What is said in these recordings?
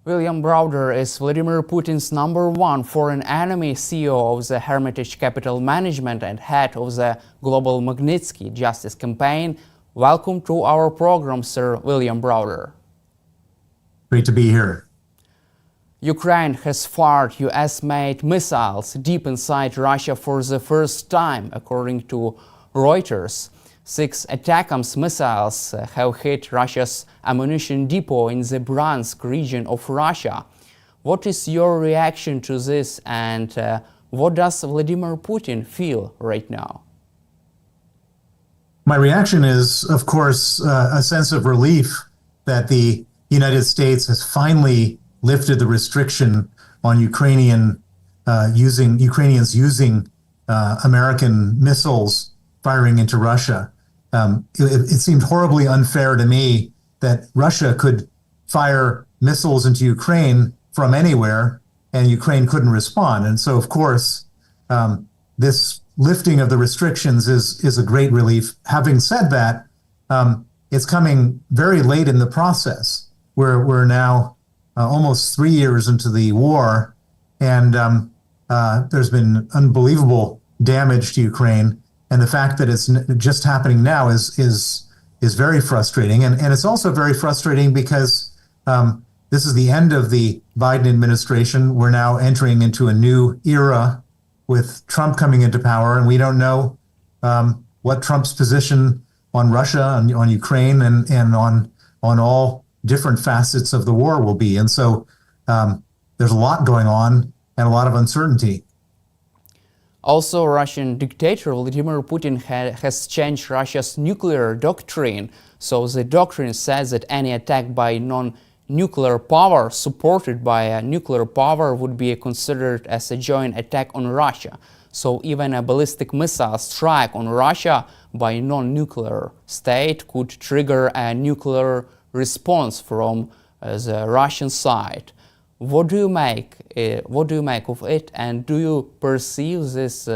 William Browder is Vladimir Putin's #1 foreign enemy, CEO of the Hermitage Capital Management and head of the Global Magnitsky Justice Campaign. Welcome to our program, Sir William Browder. Great to be here. Ukraine has fired US-made missiles deep inside Russia for the first time, according to Reuters. 6 ATACMS missiles have hit Russia's ammunition depot in the Bryansk region of Russia. What is your reaction to this, and what does Vladimir Putin feel right now? My reaction is, of course, a sense of relief that the United States has finally lifted the restriction on Ukrainians using American missiles firing into Russia. It seemed horribly unfair to me that Russia could fire missiles into Ukraine from anywhere and Ukraine couldn't respond. And so, of course, this lifting of the restrictions is a great relief. Having said that, it's coming very late in the process. We're now almost 3 years into the war, and there's been unbelievable damage to Ukraine. And the fact that it's just happening now is very frustrating. And it's also very frustrating because this is the end of the Biden administration. We're now entering into a new era with Trump coming into power, and we don't know what Trump's position on Russia, on Ukraine, and on all different facets of the war will be. And so there's a lot going on and a lot of uncertainty. Also, Russian dictator Vladimir Putin has changed Russia's nuclear doctrine. So the doctrine says that any attack by non-nuclear power supported by a nuclear power would be considered as a joint attack on Russia. So even a ballistic missile strike on Russia by a non-nuclear state could trigger a nuclear response from the Russian side. What do you make of it, and do you perceive this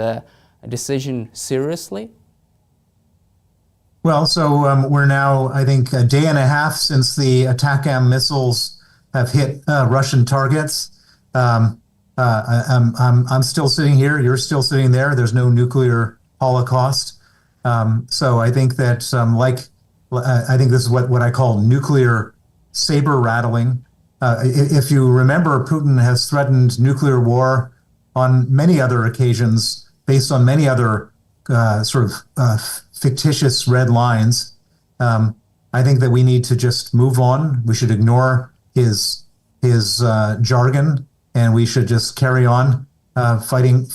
decision seriously? Well, so we're now, I think, a day and a half since the ATACMS missiles have hit Russian targets. I'm still sitting here. You're still sitting there. There's no nuclear holocaust. So I think that, I think this is what I call nuclear saber rattling. If you remember, Putin has threatened nuclear war on many other occasions based on many other fictitious red lines. I think that we need to just move on. We should ignore his jargon, and we should just carry on fighting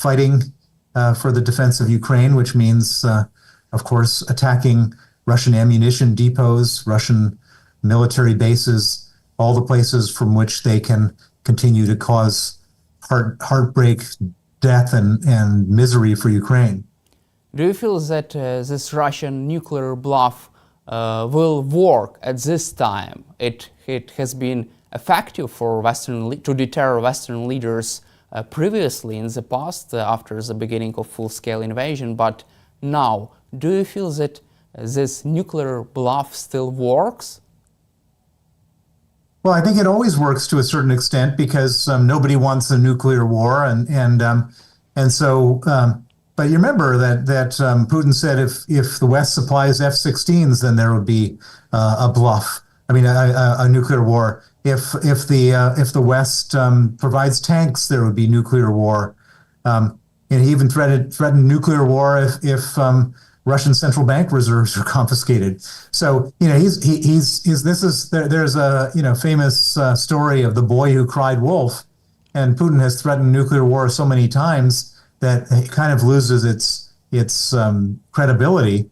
for the defense of Ukraine, which means, of course, attacking Russian ammunition depots, Russian military bases, all the places from which they can continue to cause heartbreak, death, and misery for Ukraine. Do you feel that this Russian nuclear bluff will work at this time? It has been effective for to deter Western leaders previously in the past after the beginning of full-scale invasion, but now, do you feel that this nuclear bluff still works? Well, I think it always works to a certain extent because nobody wants a nuclear war, and so. But you remember that Putin said if the West supplies F-16s, then there would be a bluff. I mean, a nuclear war. If the West provides tanks, there would be nuclear war. And he even threatened nuclear war if Russian central bank reserves are confiscated. So there's a famous story of the boy who cried wolf, and Putin has threatened nuclear war so many times that it kind of loses its credibility,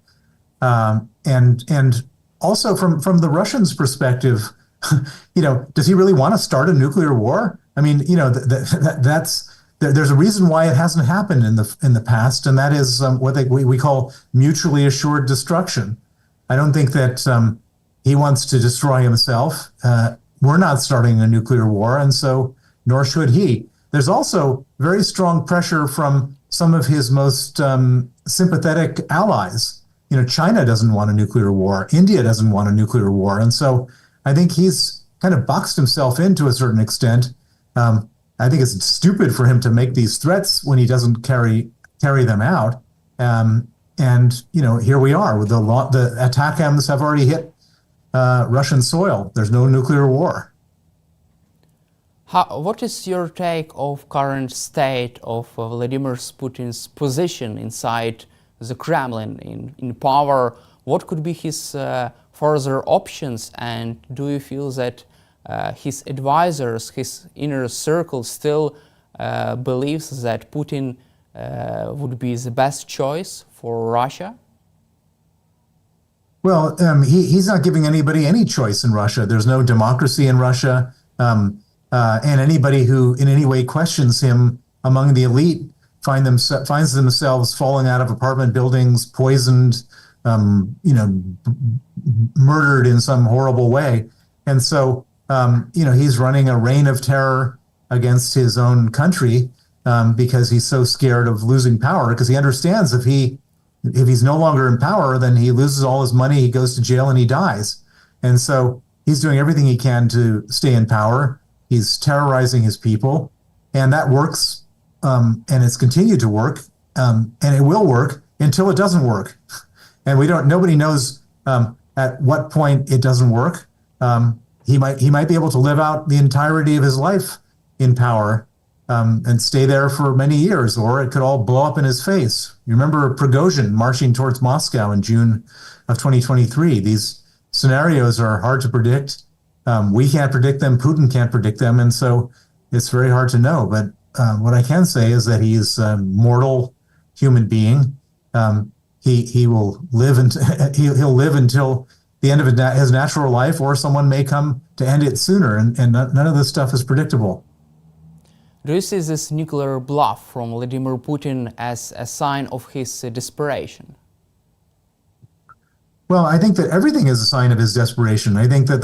and also from the Russians' perspective, does he really want to start a nuclear war? I mean, there's a reason why it hasn't happened in the past, and that is what we call mutually assured destruction. I don't think that he wants to destroy himself. We're not starting a nuclear war, and so nor should he. There's also very strong pressure from some of his most sympathetic allies. China doesn't want a nuclear war. India doesn't want a nuclear war. And so I think he's kind of boxed himself in to a certain extent. I think it's stupid for him to make these threats when he doesn't carry them out. And here we are with the ATACMs have already hit Russian soil. There's no nuclear war. What is your take of current state of Vladimir Putin's position inside the Kremlin in power? What could be his further options, and do you feel that his advisors, his inner circle still believes that Putin would be the best choice for Russia? Well, he's not giving anybody any choice in Russia. There's no democracy in Russia. And anybody who in any way questions him among the elite finds themselves falling out of apartment buildings, poisoned, murdered in some horrible way. And so, he's running a reign of terror against his own country because he's so scared of losing power, because he understands if he's no longer in power, then he loses all his money, he goes to jail, and he dies. And so he's doing everything he can to stay in power. He's terrorizing his people, and that works, and it's continued to work, and it will work until it doesn't work. And nobody knows at what point it doesn't work. He might be able to live out the entirety of his life in power and stay there for many years, or it could all blow up in his face. You remember Prigozhin marching towards Moscow in June of 2023. These scenarios are hard to predict. We can't predict them. Putin can't predict them. And so it's very hard to know. But what I can say is that he's a mortal human being. He will live he'll live until the end of his natural life, or someone may come to end it sooner. And none of this stuff is predictable. Do you see this nuclear bluff from Vladimir Putin as a sign of his desperation? Well, I think that everything is a sign of his desperation. I think that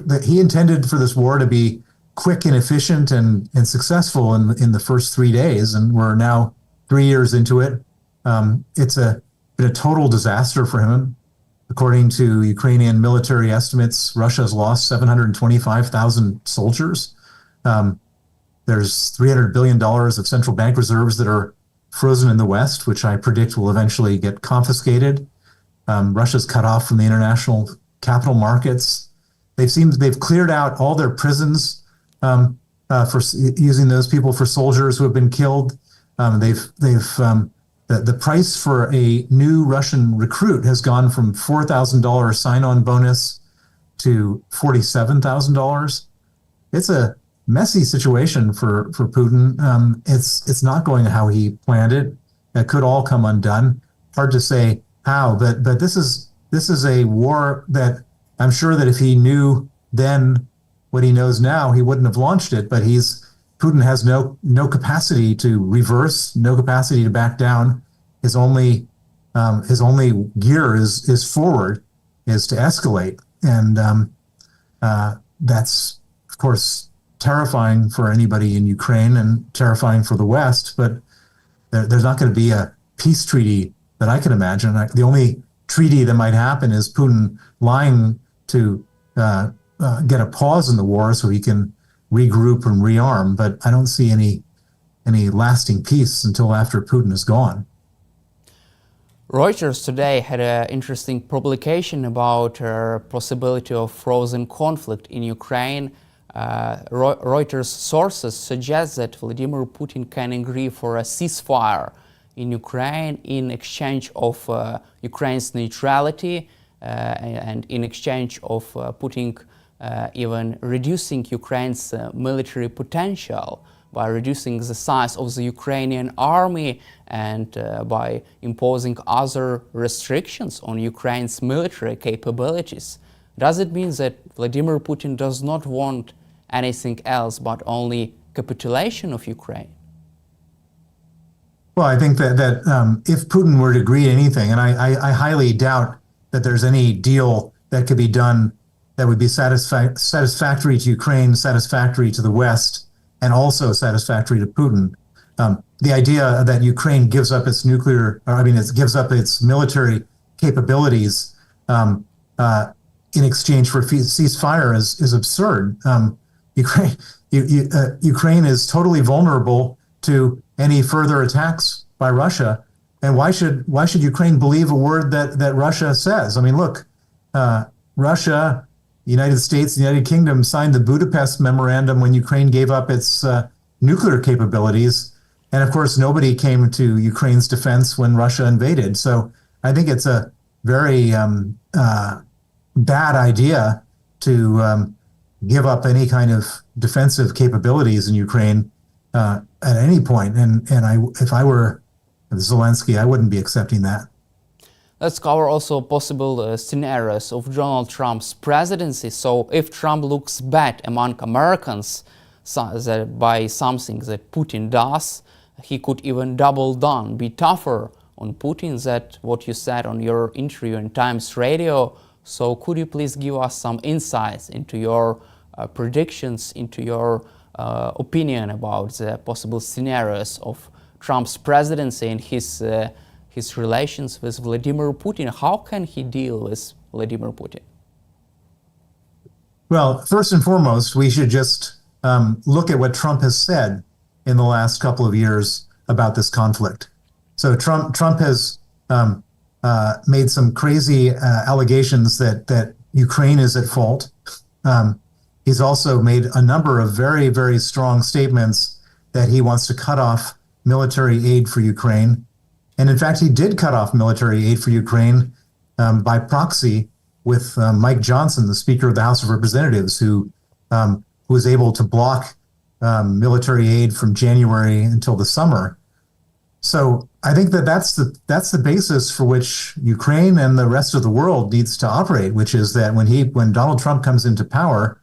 that he intended for this war to be quick and efficient and successful in the first 3 days, and we're now 3 years into it. It's been a total disaster for him. According to Ukrainian military estimates, Russia has lost 725,000 soldiers. There's $300 billion of central bank reserves that are frozen in the West, which I predict will eventually get confiscated. Russia's cut off from the international capital markets. They've cleared out all their prisons for using those people for soldiers who have been killed. The price for a new Russian recruit has gone from $4,000 sign-on bonus to $47,000. It's a messy situation for Putin. It's not going how he planned it. It could all come undone. Hard to say how, but this is a war that I'm sure that if he knew then what he knows now, he wouldn't have launched it. But Putin has no capacity to reverse, no capacity to back down. His only gear is forward, is to escalate, and that's of course terrifying for anybody in Ukraine and terrifying for the West. But there's not going to be a peace treaty that I can imagine. The only treaty that might happen is Putin lying to get a pause in the war so he can regroup and rearm. But I don't see any lasting peace until after Putin is gone. Reuters today had an interesting publication about possibility of frozen conflict in Ukraine. Reuters sources suggest that Vladimir Putin can agree for a ceasefire in Ukraine in exchange of Ukraine's neutrality and in exchange of even reducing Ukraine's military potential by reducing the size of the Ukrainian army and by imposing other restrictions on Ukraine's military capabilities. Does it mean that Vladimir Putin does not want anything else but only capitulation of Ukraine? Well, I think that if Putin were to agree to anything, and I highly doubt that there's any deal that could be done that would be satisfactory to Ukraine, satisfactory to the West, and also satisfactory to Putin. The idea that Ukraine gives up its gives up its military capabilities in exchange for a ceasefire is absurd. Ukraine, Ukraine is totally vulnerable to any further attacks by Russia. And why should Ukraine believe a word that Russia says? I mean, look, Russia, the United States, the United Kingdom signed the Budapest Memorandum when Ukraine gave up its nuclear capabilities. And of course, nobody came to Ukraine's defense when Russia invaded. So I think it's a very bad idea to give up any kind of defensive capabilities in Ukraine at any point. And if I were Zelensky, I wouldn't be accepting that. Let's cover also possible scenarios of Donald Trump's presidency. So if Trump looks bad among Americans by something that Putin does, he could even double down, be tougher on Putin. That what you said on your interview in Times Radio. So could you please give us some insights into your predictions, into your opinion about the possible scenarios of Trump's presidency and his relations with Vladimir Putin? How can he deal with Vladimir Putin? Well, first and foremost, we should just look at what Trump has said in the last couple of years about this conflict. So Trump has made some crazy allegations that Ukraine is at fault. He's also made a number of very, very strong statements that he wants to cut off military aid for Ukraine. And in fact, he did cut off military aid for Ukraine by proxy with Mike Johnson, the Speaker of the House of Representatives, who was able to block military aid from January until the summer. So I think that's the basis for which Ukraine and the rest of the world needs to operate, which is that when Donald Trump comes into power,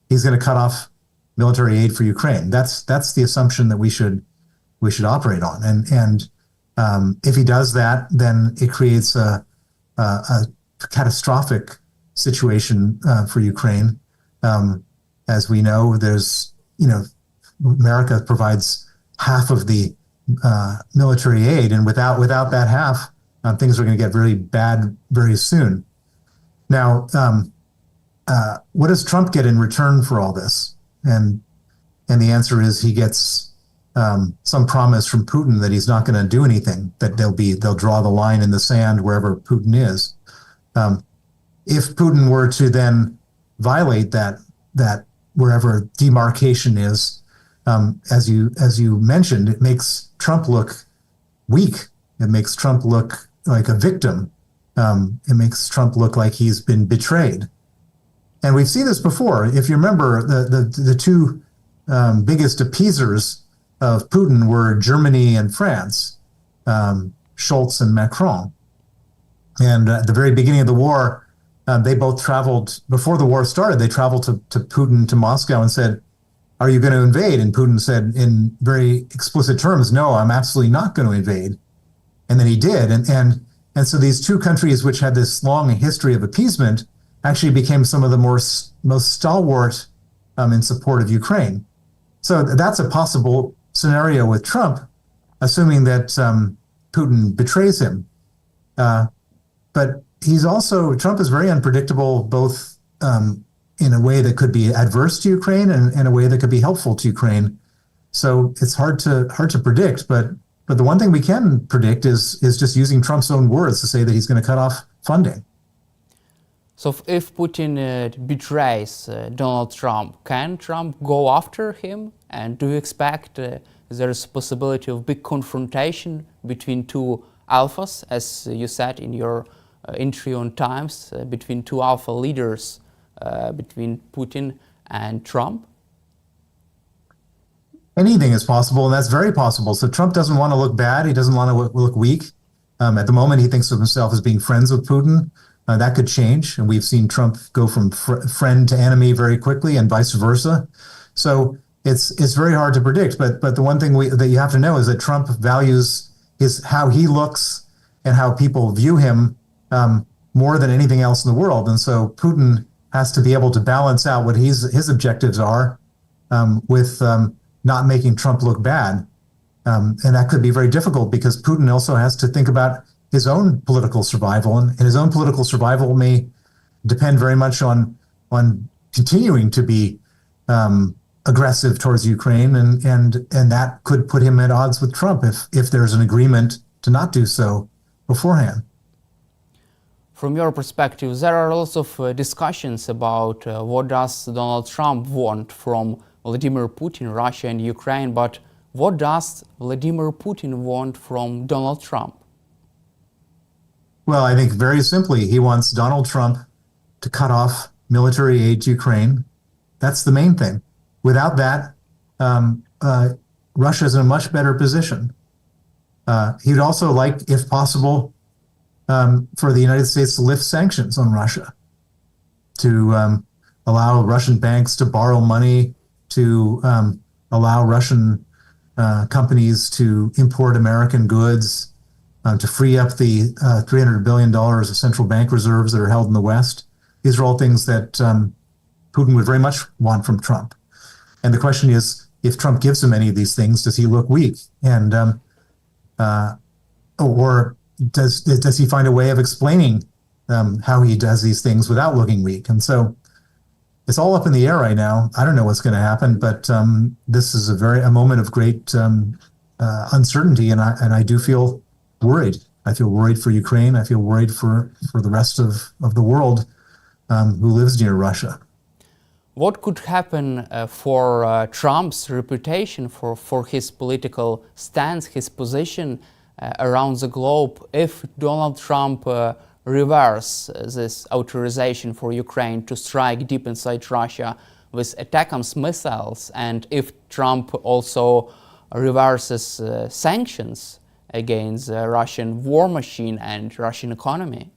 he's going to cut off military aid for Ukraine. That's the assumption that we should operate on. And if he does that, then it creates a catastrophic situation for Ukraine. As we know, America provides half of the military aid, and without that half, things are going to get really bad very soon. Now, what does Trump get in return for all this? And the answer is he gets some promise from Putin that he's not going to do anything, that they'll draw the line in the sand wherever Putin is. If Putin were to then violate that wherever demarcation is, as you mentioned, it makes Trump look weak. It makes Trump look like a victim. It makes Trump look like he's been betrayed. And we've seen this before. If you remember, the two biggest appeasers of Putin were Germany and France, Scholz and Macron. And at the very beginning of the war, they both traveled, before the war started, they traveled to Putin, to Moscow, and said, "Are you going to invade?" And Putin said in very explicit terms, "No, I'm absolutely not going to invade." And then he did. And so these two countries, which had this long history of appeasement, actually became some of the most stalwart in support of Ukraine. So that's a possible scenario with Trump, assuming that Putin betrays him. But Trump is very unpredictable, both in a way that could be adverse to Ukraine and in a way that could be helpful to Ukraine. So it's hard to predict, but the one thing we can predict is just using Trump's own words to say that he's going to cut off funding. So if Putin betrays Donald Trump, can Trump go after him? And do you expect there's a possibility of big confrontation between two alphas, as you said in your interview on Times, between two alpha leaders, between Putin and Trump? Anything is possible, and that's very possible. So Trump doesn't want to look bad. He doesn't want to look weak. At the moment, he thinks of himself as being friends with Putin. That could change, and we've seen Trump go from friend to enemy very quickly, and vice versa. So it's very hard to predict. But the one thing that you have to know is that Trump values how he looks and how people view him more than anything else in the world. And so Putin has to be able to balance out what his objectives are with not making Trump look bad. And that could be very difficult because Putin also has to think about his own political survival, and his own political survival may depend very much on continuing to be aggressive towards Ukraine, and that could put him at odds with Trump if there's an agreement to not do so beforehand. From your perspective, there are lots of discussions about what does Donald Trump want from Vladimir Putin, Russia and Ukraine, but what does Vladimir Putin want from Donald Trump? Well, I think very simply, he wants Donald Trump to cut off military aid to Ukraine. That's the main thing. Without that, Russia is in a much better position. He'd also like, if possible, for the United States to lift sanctions on Russia, to allow Russian banks to borrow money, to allow Russian companies to import American goods, to free up the $300 billion of central bank reserves that are held in the West. These are all things that Putin would very much want from Trump. And the question is, if Trump gives him any of these things, does he look weak? And or does he find a way of explaining how he does these things without looking weak? And so it's all up in the air right now. I don't know what's going to happen, but this is a moment of great uncertainty, and I do feel worried. I feel worried for Ukraine. I feel worried for the rest of the world who lives near Russia. What could happen for Trump's reputation, for his political stance, his position around the globe, if Donald Trump reverses this authorization for Ukraine to strike deep inside Russia with ATACMS missiles, and if Trump also reverses sanctions against the Russian war machine and Russian economy?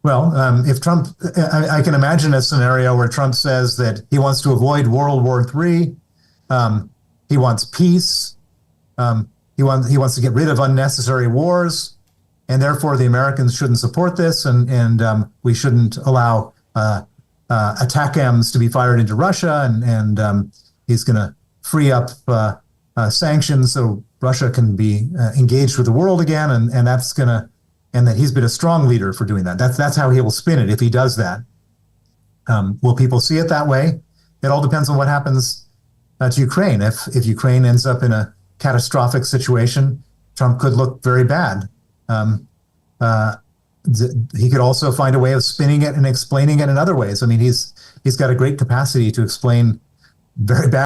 Well, if Trump, I can imagine a scenario where Trump says that he wants to avoid World War III, he wants peace, he wants to get rid of unnecessary wars, and therefore the Americans shouldn't support this, and we shouldn't allow ATACMS to be fired into Russia, and he's going to free up sanctions so Russia can be engaged with the world again, and that's going to. And that he's been a strong leader for doing that. That's how he will spin it if he does that. Will people see it that way? It all depends on what happens to Ukraine. If Ukraine ends up in a catastrophic situation, Trump could look very bad. He could also find a way of spinning it and explaining it in other ways. I mean, he's got a great capacity to explain very bad